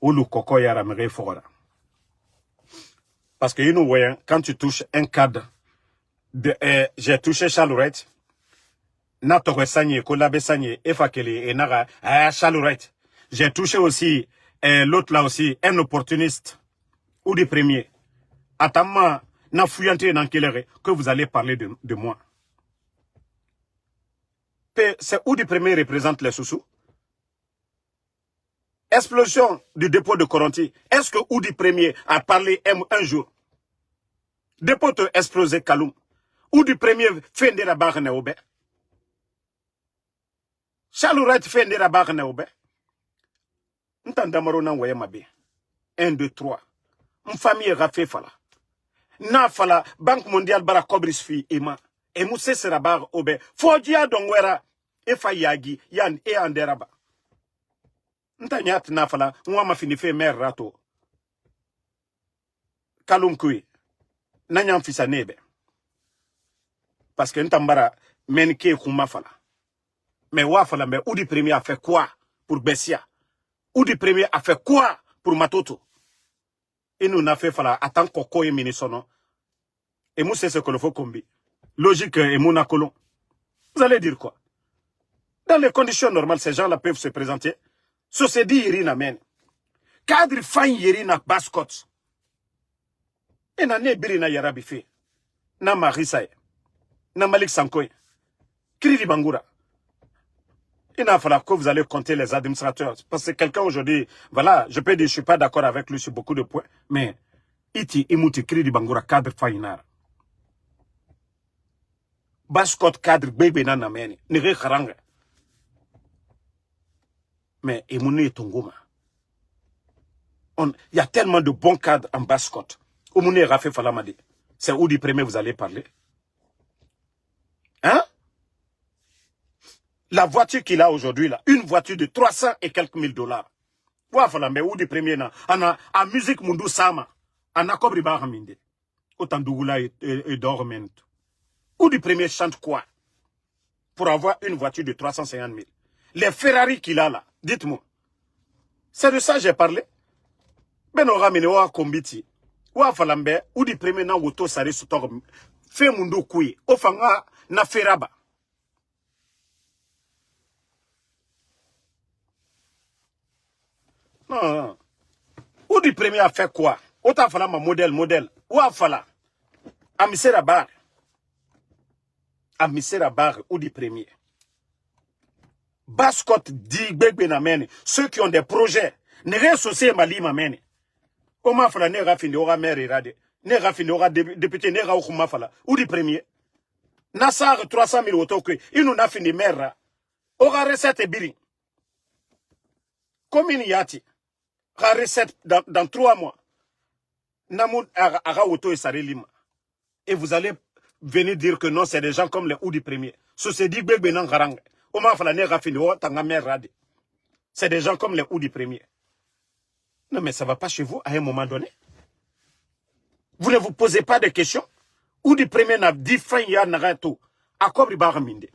[SPEAKER 1] ou le coco yara m're fora. Parce que nous voyons quand tu touches un cadre de j'ai touché Chalourette. Na tore sanye ko labe sanye efakele et naga Chalourette. J'ai touché aussi, l'autre là aussi, un opportuniste, ou des premiers. Attends-moi, n'a fouillanté dans quelle heure que vous allez parler de moi. C'est où des premiers représente les sous-sous? Explosion du dépôt de Coronti. Est-ce que où des premiers a parlé un jour? Dépôt de explosé Kaloum. Où des premiers fait de la barre neobe? Chalourette fait de la barre neobe? Ntandamaro na waye mabe 1 2 3 famille rafé fala na fala Banque mondiale bara cobris fi ema e musse sera bar obe fodia dongwera e fayagi yan e anderaba ntanyat na fala nwa mafini fe mer rato kalum kui nanyam fisa nebe parce que ntambara menke kuma fala mais wa fala mais ou du premier a fait quoi pour Bessia? Ou du premier a fait quoi pour Matoto? Et nous n'a fait fala attend Koko et Minisono. Et moi c'est ce que le faut combi. Logique et Mouna Colon. Vous allez dire quoi? Dans les conditions normales, ces gens-là peuvent se présenter. Société Irina men. Cadre fin Irina Bascot. Et n'a ne birina Yarabife. Na Marisae. Na Malik Sankoy. Krili Bangura. Il va falloir que vous allez compter les administrateurs. Parce que quelqu'un aujourd'hui, voilà, je peux dire, je ne suis pas d'accord avec lui sur beaucoup de points, mais iti imuti kridi bangura cadre fainar. Bascot cadre bébé nana meni, nire kharanga. Mais imuni tongoma. Il y a tellement de bons cadres en Bascot. Omune Rafé Falamadi. C'est où du premier vous allez parler? Hein? La voiture qu'il a aujourd'hui, là, une voiture de 300 et quelques mille $. Voilà, mais où du premier, là, en musique mundu sama, en akobri bahaminde, autant d'ougula et dorment. Où du premier chante quoi? Pour avoir une voiture de 350 000. Les Ferrari qu'il a là, dites-moi. C'est de ça que j'ai parlé. Ben on ramène au combiti. Ou à Falambe, ou du premier na auto sari sutor. Fait mundu kui. Au fanga na feraba. Non. Ou du premier a fait quoi? Autant fala ma modèle. Ou a fala. Amisera bar. Amisera bar ou du premier. Bascot dit bébé na mène. Ceux qui ont des projets. Ne réassociez ma lima mène. Comment fala ne rafine aura maire irade. Ne rafine aura député ne raoukuma fala. Ou du premier. Nassar 300 000 autos que. Il nous a fini maire. Aura recette et biri. Commune yati. Aura recette dans 3 mois. Namoud aura auto et sari lima. Et vous allez venir dire que non, c'est des gens comme les ou du premier. Ce c'est dit bébé nan garang. Oma fala ne rafine o tanga maire rade. C'est des gens comme les ou du premier. Non, mais ça ne va pas chez vous à un moment donné. Vous ne vous posez pas de questions. Ou du premier n'a dit fin ya narato. À quoi baraminde.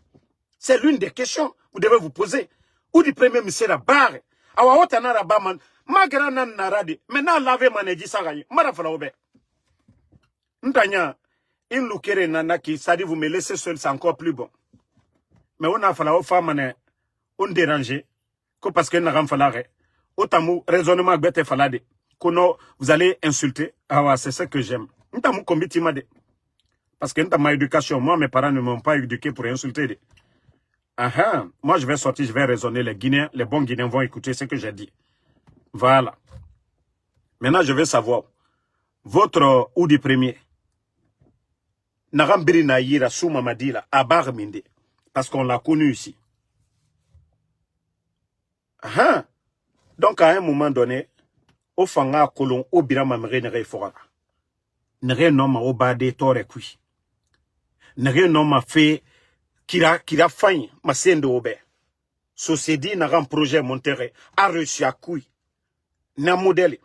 [SPEAKER 1] C'est l'une des questions que vous devez vous poser. Ou du premier monsieur la barre. Awa otanara baman. Magara nan narade. Maintenant laver maneji sagaye. Marafala obe. Ntanya. In lukere nanaki. Ça dit vous me laissez seul, c'est encore plus bon. Mais on a fallu aux femmes on déranger. Parce que n'a fallu. Autant raisonnement bête falade. Kono, vous allez insulter. Ah ouais, c'est ça que j'aime. Ntamu kombiti made. Parce que ma éducation, moi, mes parents ne m'ont pas éduqué pour insulter. Moi, je vais sortir, je vais raisonner. Les Guinéens, les bons Guinéens vont écouter ce que j'ai dit. Voilà. Maintenant, je veux savoir. Votre ou du premier. Narambiri Naïra Souma Madila, Abar Minde. Parce qu'on l'a connu ici. Donc, à un moment donné, au fanga kolon, au birama mre nere fora. Nere noma au bade tore kui. Nere noma fait kira fain, ma sende obe. société n'a un projet monté a reçu à couille n'a modèle.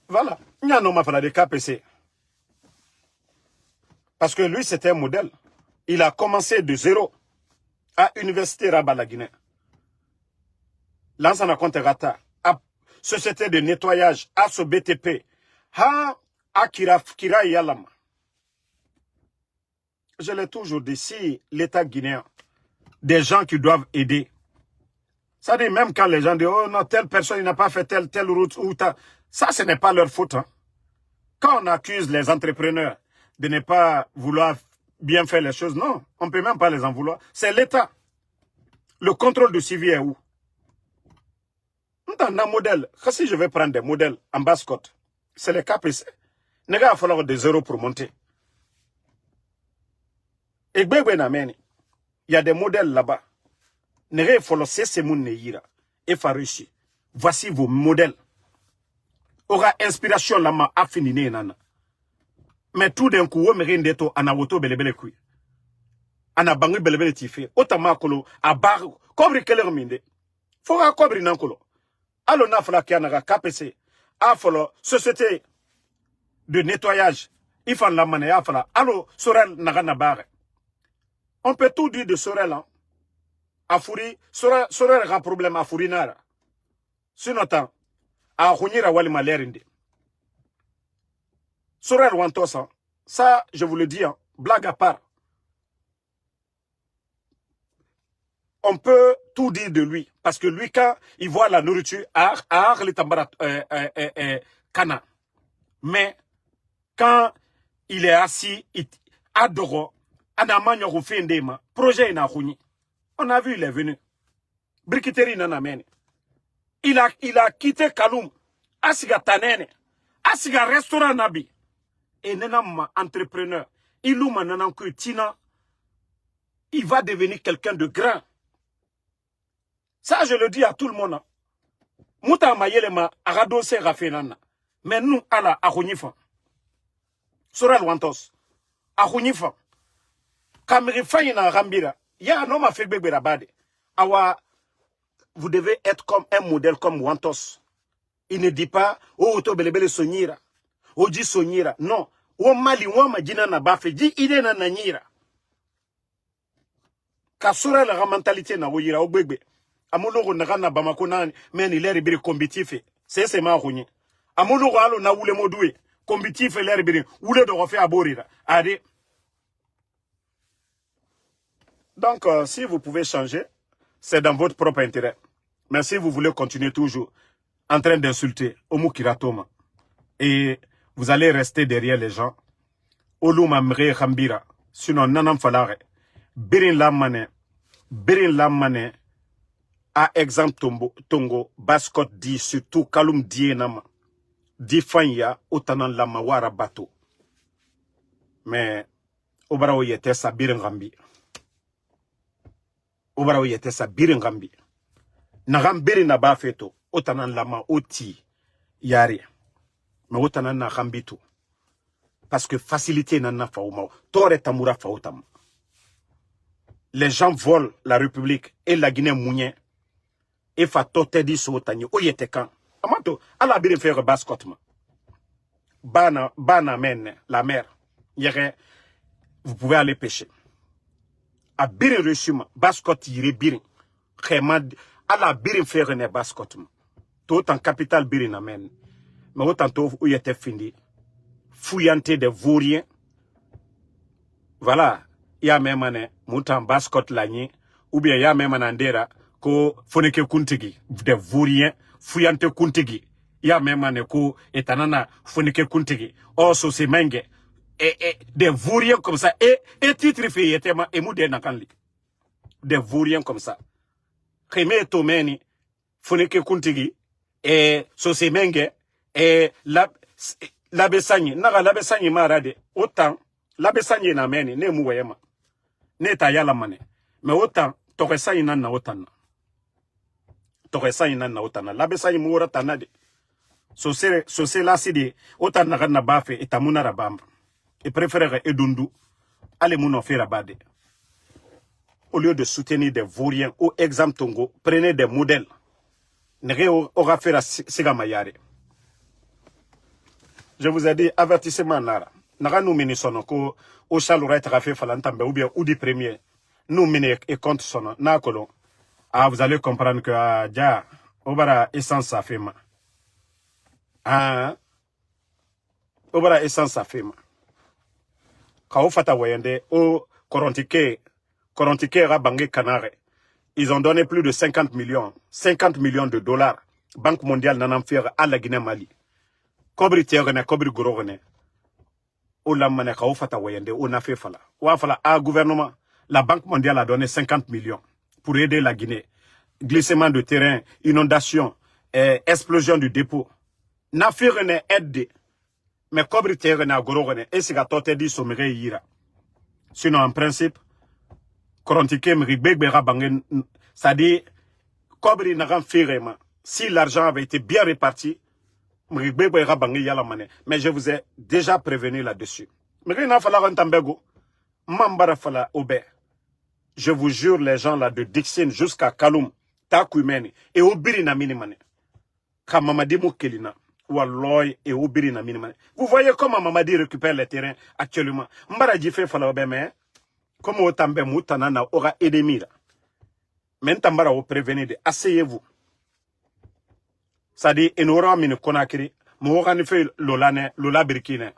[SPEAKER 1] Voilà, il y a un homme à faire de KPC. Parce que lui, c'était un modèle. Il a commencé de zéro à l'université Rabat la Guinée. L'ancien a compté Rata, à société de nettoyage, à ce BTP, à Kira Yalama. Je l'ai toujours dit, si l'État guinéen, des gens qui doivent aider, ça dit même quand les gens disent, oh non, telle personne n'a pas fait telle route, ou ça, ce n'est pas leur faute. Hein. Quand on accuse les entrepreneurs de ne pas vouloir bien faire les choses, non, on ne peut même pas les en vouloir. C'est l'État. Le contrôle du suivi est où? Dans un modèle, si je vais prendre des modèles en basse-côte, c'est les KPC. Il va falloir des zéros pour monter. Et il y a des modèles là-bas. Il va falloir cesser mon neira et faire réussir. Voici vos modèles. Aura inspiration là-bas à finir. Mais tout d'un coup, on me rend en auto belebele kui. En a bangu belebele tifé. Otama kolo a bar kobri keler minde. Fora kobri nankolo. Alors na fala kianaga KPC. A folo société de nettoyage. Il faut la mané a fala. Alors Sorel naga bare. On peut tout dire de Sorel hein. A Fouri Sorel a un problème à Fouri nara. Sinon tant a Hunira wali malerinde. Sorel Wantosa, ça, je vous le dis, hein, blague à part. On peut tout dire de lui. Parce que lui, quand il voit la nourriture, Kana. Mais, quand il est assis, il adore, projet on a vu, il est venu. Brikiteri nanamene. Il a quitté Kaloum. Asiga Tanene. Asiga restaurant Nabi. Et nenam entrepreneur, il va devenir quelqu'un de grand. Ça, je le dis à tout le monde. Mouta mayelema arado se rafenana. Mais nous, ala ahunifa. Sorel Wantos. Ahunifa. Kamerifa yina rambira. Ya un homme a fait bébé rabade. Awa, vous devez être comme un modèle comme Wantos. Il ne dit pas, oh, to belebele sonira. Oh, dit sonira. Non. O mali wama jina na bafe di ide na nanyira kasura la mentalité na woyira ogbegbe amologo na na bamako na men il est biri combitif c'est ma khonyi amologo alo na wule modoué combitif l'air biri wule de refaire aborira ade donc si vous pouvez changer c'est dans votre propre intérêt mais si vous voulez continuer toujours en train d'insulter omukiratoma et vous allez rester derrière les gens. Oluma mre khambira. Sinon, nanam falare. Birin lamane. A exemple Tongo. Baskot di surtout Kaloum di nama. Di fanya otanan lama wara bato. Mais, obara oyete sa birin gambi. Obara oyete sa birin gambi. Nagam birin na bafeto. Otanan lama oti. Yari. Mais otanan na gambitu. Parce que facilité nana faouma. Tore tamura faotam. Les gens volent la République et la Guinée mounien. Et fa tote di sotani. Oyete kan. Amato, ala birin faire baskotma. Bana men, la mer. Yere, vous pouvez aller pêcher. A birin reçuma. Baskot yire birin. Khemad, ala birin faire ne baskotma. Tout en capital birin amen. Mais autant to oyete findi. Fouillanté des vauriens. Voilà. Il y a même un mouton bascot l'année. Ou bien il y a même un andera. Ko foneke kuntigi. Des vauriens. Fouillanté kuntigi. Il y a même un ko etanana foneke kuntigi. Oh, so c'est menge. Et des vauriens comme ça. Et titre fait yetema. Et moudé nakanli. Des vauriens comme ça. Keme tomeni. Foneke kuntigi. Et so c'est menge. Et Labesani, naga labesani marade, autant, labesani na meni, ne mouwema, ne ta yala mane, mais autant, toresani na otana. Toresani na otana, labesani moura tanade. So se la sidi, autant naga na bafe, et tamuna rabamba. Et préférerait edundu, allez mouno faire rabade. au lieu de soutenir des vauriens au exemple Tongo, prenez des modèles. Nere aura fait la Sigamayare. Je vous ai dit, avertissement Nara. Nara nous mini sono ko au chaloura trafe falantambe ou bien ou du premier. Nous mini et compte sono. Na kolon. Ah, vous allez comprendre que ja obara essence sa fema. Ah. Obara essence sa fema. Kao fata wayende o Korontike Rabangé Canare. Ils ont donné plus de 50 millions de dollars. Banque mondiale n'en faire à la Guinée-Mali. Kobri tiagane, kobri gorogane. O lamane kao fata wayende, o na fait fala. Wa fala à gouvernement. La Banque mondiale a donné 50 millions pour aider la Guinée. Glissement de terrain, inondation, explosion du dépôt. Na fait ne aide. Mais kobri tiagane a gorogane. Et c'est qu'à tote dit sommeil ira. Sinon, en principe, Korontike Mribegbe Rabangen, c'est-à-dire, Kobri n'a rien fait. Si l'argent avait été bien réparti, Mribegbe Rabangen Yalamane. Mais je vous ai déjà prévenu là-dessus. Mais il n'a fallu un tambego. Mambara fala obe. Je vous jure, les gens là de Dixon jusqu'à Kaloum, Takumeni, et Obiri na minimane. Kamamadi Moukelina. Walloy et Obiri na minimane. Vous voyez comment Mamadi récupère les terrains actuellement. Mbara Djifé fala obe, mais comme au Tambe Moutanana aura ennemi là. Mentambara au prévenir de asseyez-vous. C'est-à-dire, il n'aura mine Konakiri, Moura ne fait Lola Birkine.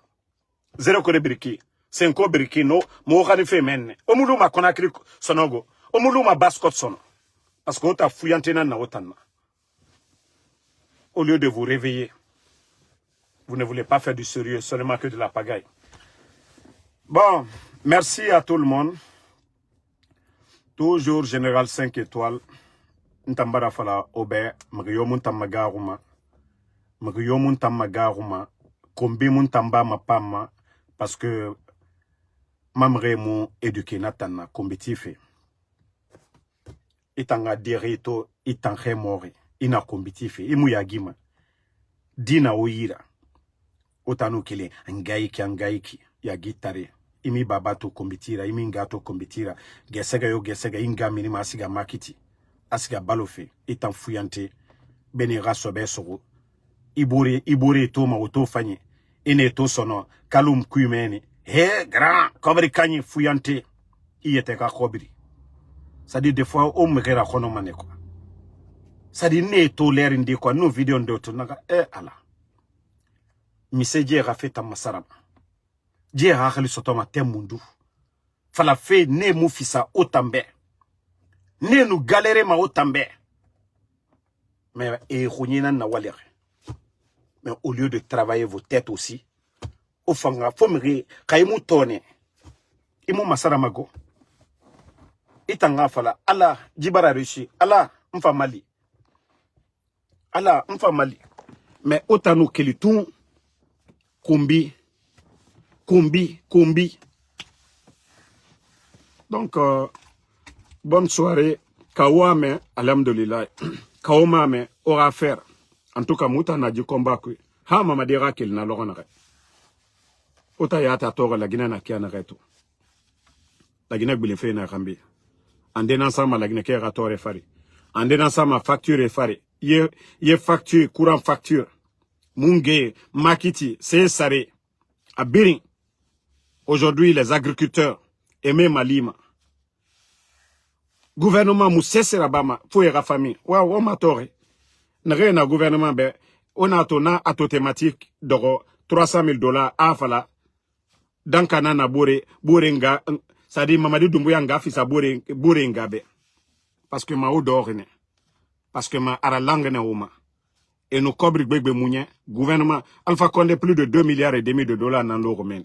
[SPEAKER 1] Zéro Kore Birki, 5 Birki, no, Moura ne fait menne. Omuluma Konakiri Sonogo, Omuluma Baskot Sono. Parce que ota fouillantena na otana. Au lieu de vous réveiller, vous ne voulez pas faire du sérieux, seulement que de la pagaille. Bon, merci à tout le monde. Toujours Général 5 étoiles. Ntambara fala obe, mriyomun tamagaruma. Mriyomun tamagaruma. Kombi mun tamba mapama. Parce que mamre mu éduqué natana combitife. Itanga dirito, itanghe mori. Ina combitife. Imu yagima. Dina oira. Otanu kile. Angaiki. Yagitare. Imi babato kombitira, imi ngato kombitira, gesega inga minima asiga makiti, asiga balofe, itan fuyante, beni rasobe soro, ibore to ma oto fanye, ene to sono, kalum kuimeni, he grand, kobri kanyi fuyante, iyete ka kobri. Ça dit des fois, on me rera kono maneko. Ça dit ne to l'air indi quoi, nous vidéo ndoto, naga, ala. Miseje rafeta masarama. Dieu a réalisé sotoma temundu. Fala fait ne mu fisa otambe. Ne nous galérer ma otambe. Mais na walere. Mais au lieu de travailler vos têtes aussi, au fanga fomri kaimu tone. Imu masara mago. Itanga fala ala jibara rishi ala mfa mali. Ala mfa mali. Mais otanu kelitu kumbi. Kumbi. Donc, bonne soirée. Kawame, alhamdulillah. Kawame aura affaire. En tout cas, Mouta n'a dit combat. Ha, mama dira qu'il n'a l'oranare. Ota yata tora la Guinée n'a qu'à n'arrêto. La Guinée bile fait n'a rambi. Ande ensemble la Guinée qui a tort et fari. Ande ensemble facture et fari. Ye facture, courant facture. Munge, makiti, c'est saré. À Birin. Aujourd'hui, les agriculteurs, et même à Lima. Gouvernement, moussesse rabama, fouera famille. Ouah, on m'a toré. N'a na gouvernement, ben, on a tona à thématique d'oro, $300,000 à fala. Dans Kanana Borenga, ça dit Mamadou Doumbouya nga fisa Borenga be. Parce que ma ou d'orne. Parce que ma aralangue na ouma. Et nos cobri gbegbe mounien, gouvernement, Alpha Condé plus de $2,5 milliards dans l'euro mène.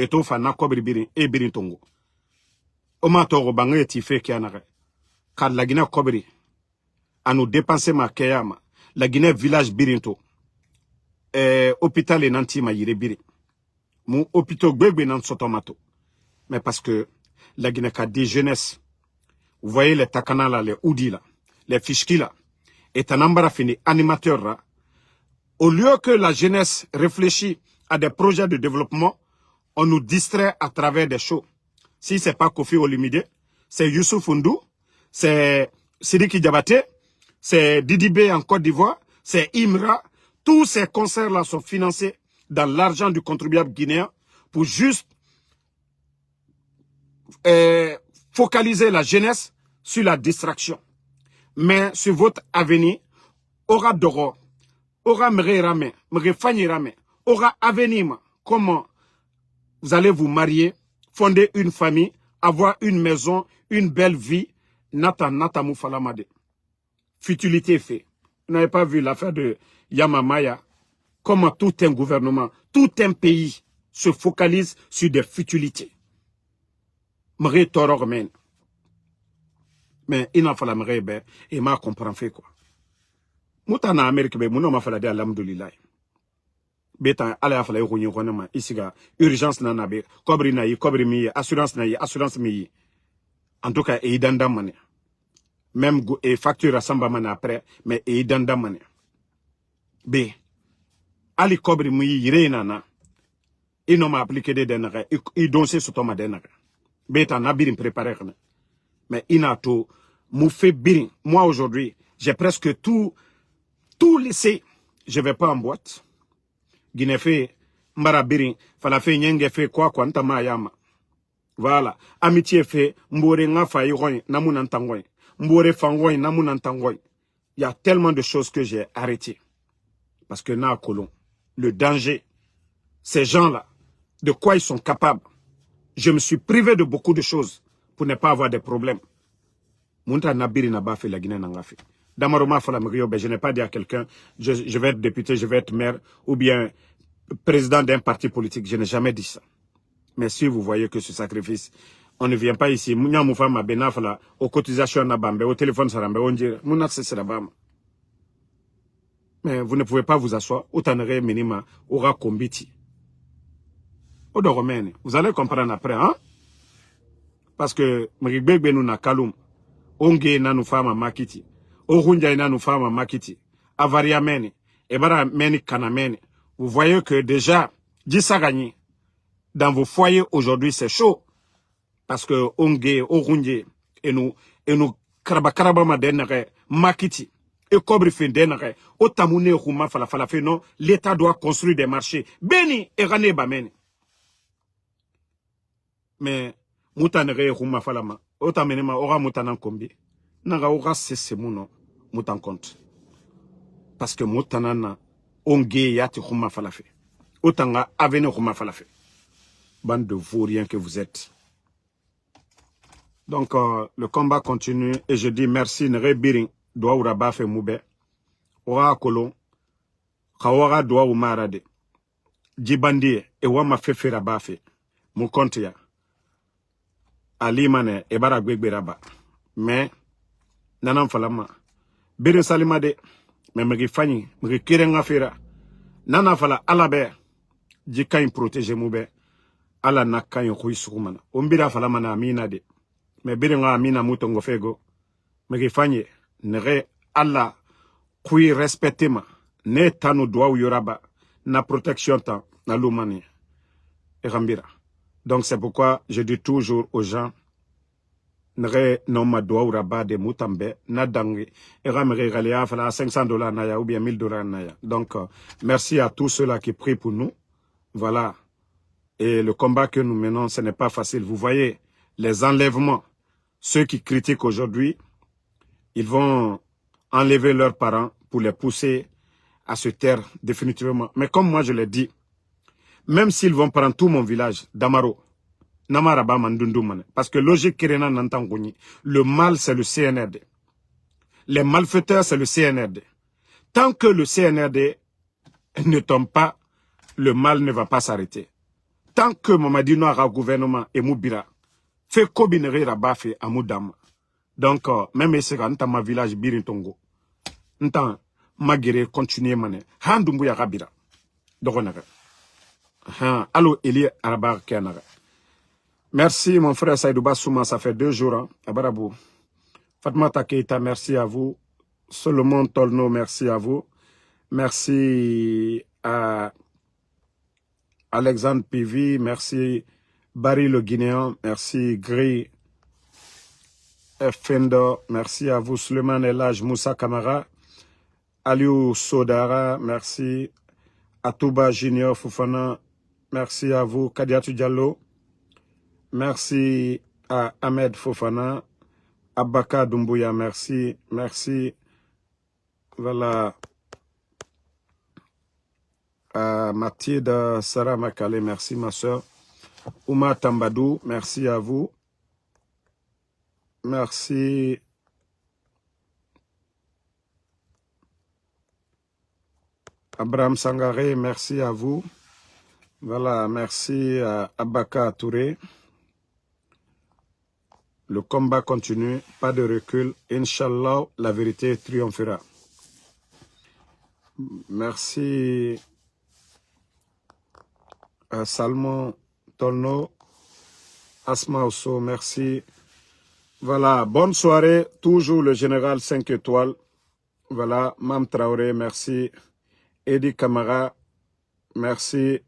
[SPEAKER 1] Et tout fa na kobri birin e birin tongo. Oma toro bangé tife kianare. Car la Guinée kobri a nous dépensé ma keyama. La Guinée village birinto. Hôpital et nanti ma yire birin. Mon hôpital gbegbe nan sotomato. Mais parce que la Guinée a des jeunesses. Vous voyez les takana là, les oudi là, les fichki là. Et Tanambara fini animateur là. Au lieu que la jeunesse réfléchit à des projets de développement, on nous distrait à travers des shows. Si c'est pas Kofi Olomide, c'est Youssouf Oundou, c'est Sidiki Diabaté, c'est Didibé en Côte d'Ivoire, c'est Imra. Tous ces concerts-là sont financés dans l'argent du contribuable guinéen pour juste focaliser la jeunesse sur la distraction. Mais sur votre avenir, aura Doro, aura Mrerame, Mrefanyirame, aura avenir. Comment vous allez vous marier, fonder une famille, avoir une maison, une belle vie. Nata Moufalamade. Futilité fait. Vous n'avez pas vu l'affaire de Yamamaya. Comment tout un gouvernement, tout un pays se focalise sur des futilités. Mré Toror men. Mais il n'a pas la mré ben et m'a comprend fait quoi. Moutana Amérique ben mon m'a fallu dire alhamdoulilah. Beta ala fala ko nyi ko ma isiga urgence na nabe kobri na yi kobri mi assurance na yi assurance mi. En tout cas, et dandamane. Même et facture à Sambamane après, mais et dandamane. B. Ali Kobri Mouyi Yirena. Ils n'ont pas appliqué des denrées. Ils dansent sur ton denrées. B. T'en as bien préparé. Mais il n'a tout. Mou fait bien. Moi aujourd'hui, j'ai presque tout laissé. Je vais pas en boîte. Guinée fait. Mbara birin. Fala fait nyenge fait quoi ntama yama. Voilà. Amitié fait, mbore nga fayi roy, namun tangoy. Mbore fangoy, namun tangoy. Il y a tellement de choses que j'ai arrêtées. Parce que na colon, le danger, ces gens-là, de quoi ils sont capables. Je me suis privé de beaucoup de choses pour ne pas avoir des problèmes. Munta nabiri na bafe la Guinée nangafi. Damaroma fala mriobe, je n'ai pas dit à quelqu'un, je vais être député, je vais être maire, ou bien président d'un parti politique. Je n'ai jamais dit ça. Mais si vous voyez que ce sacrifice, on ne vient pas ici, aux cotisations, au téléphone, mais vous ne pouvez pas vous asseoir, minima, aura combiti. Vous allez comprendre après, hein? Parce que, onge na nufama makiti, orunja na nufama makiti, avaria meni, ebara meni kanameni. Vous voyez que déjà, Dissagani, dans vos foyers aujourd'hui, c'est chaud. Parce que onge, orunje, et nous karabakarabama denere, makiti, et kobri fin denere, otamune huma falafalafe, non, l'État doit construire des marchés. Beni, et rane bameni. Mais, moutanere huma falama, otamenema, ora moutanan kombi. Naga ora sese mouno, moutan compte. Parce que moutanana, onge yati huma falafe. Otanga avene huma falafe. Bande de vauriens que vous êtes. Donc, le combat continue et je dis merci. Nere biring, doa uraba fe moube. Ora kolon, kawara doa umarade. Djibandi, e wama fe fe rabafe. Moukonte ya. Alimane, e bara gwegbe raba. Mais, nanam falama. Biring salimade, mais megi fanyi, megi kirenga fera. Nana fala alabe, jikain protege moube. Ala naka yon kuy sukumana. Umbira fala mana amina de. Me biringa amina mutongo fego. Me gifanye. Nere ala kuy respecte ma. Ne tanu doa yoraba. Na protection ta. Na lumani. Et rambira. Donc c'est pourquoi je dis toujours aux gens. Nere non ma doa uraba de mutambe. Na dangi. Et ramere galia fala $500 naya ou bien $1000 naya. Donc merci à tous ceux-là qui prient pour nous. Voilà. Et le combat que nous menons, ce n'est pas facile. Vous voyez, les enlèvements, ceux qui critiquent aujourd'hui, ils vont enlever leurs parents pour les pousser à se taire définitivement. Mais comme moi je l'ai dit, même s'ils vont prendre tout mon village, Damaro, Namaraba Mandundumane, parce que logique Kirena Nantangoni, le mal c'est le CNRD. Les malfaiteurs c'est le CNRD. Tant que le CNRD ne tombe pas, le mal ne va pas s'arrêter. Tant que Mamadi Noara gouvernement et Moubira fait kobinere rabafe à Moudama. Donc, même si c'est ma village Birintongo, n'tant magere continuer mané. Handumbu ya rabira. Dogonara. Allo Eli Arabar Kenara. Merci mon frère Saïdouba Souma, ça fait 2 jours. Hein, à Barabou. Fatma Takeita, merci à vous. Solomon Tolno, merci à vous. Merci à Alexandre Pivi, merci Barry le Guinéen, merci Gris, Fendo, merci à vous. Suleiman Elaj, Moussa Kamara, Aliou Sodara, merci. Atouba Junior Foufana, merci à vous. Kadiatou Diallo, merci à Ahmed Fofana. Abaka Doumbouya, merci. Merci. Voilà. Mathilde Sarah Makale, merci ma soeur. Ouma Tambadou, merci à vous. Merci. Abraham Sangaré, merci à vous. Voilà, merci à Abaka Touré. Le combat continue, pas de recul. Inch'Allah, la vérité triomphera. Merci à Salmon Tolno, Asma Osso, merci. Voilà, bonne soirée. Toujours le général 5 étoiles. Voilà, Mam Traoré, merci. Edi Kamara, merci.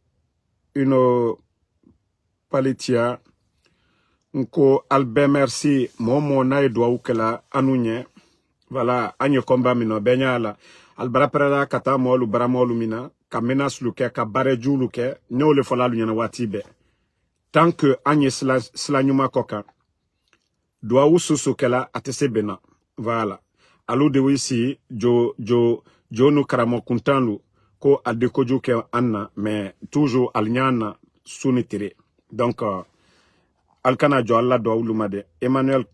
[SPEAKER 1] Uno Palitia. Nko Albert, merci. Momo na edwa ukela anunye. Voilà, anyo komba mino benyala. Albara prada kata molu baramolu mina. Ka menas luke, ka bareju luke. Ne le fola lunyana watibe. Tant que anye slanyuma koka. Doa ususu kela atese bena. Voilà. Alou de wisi, jo nou karamo kuntanlu. Ko adekoju ke anna. Mais toujours alnyana sunitire. Donc, Alkana Jo Allah doa ulumade. Emmanuel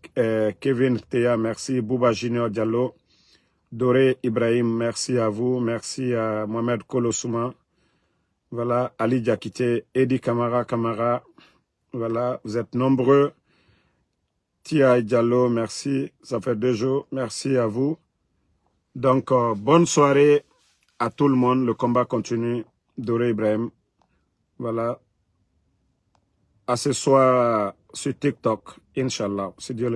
[SPEAKER 1] Kevin Théa, merci. Bouba Junior Diallo. Doré Ibrahim, merci à vous. Merci à Mohamed Kolosouma. Voilà. Ali Diakite. Edi Kamara. Voilà. Vous êtes nombreux. Tia Diallo, merci. Ça fait 2 jours. Merci à vous. Donc, bonne soirée à tout le monde. Le combat continue. Doré Ibrahim. Voilà. À ce soir sur TikTok, Inch'Allah. Si Dieu le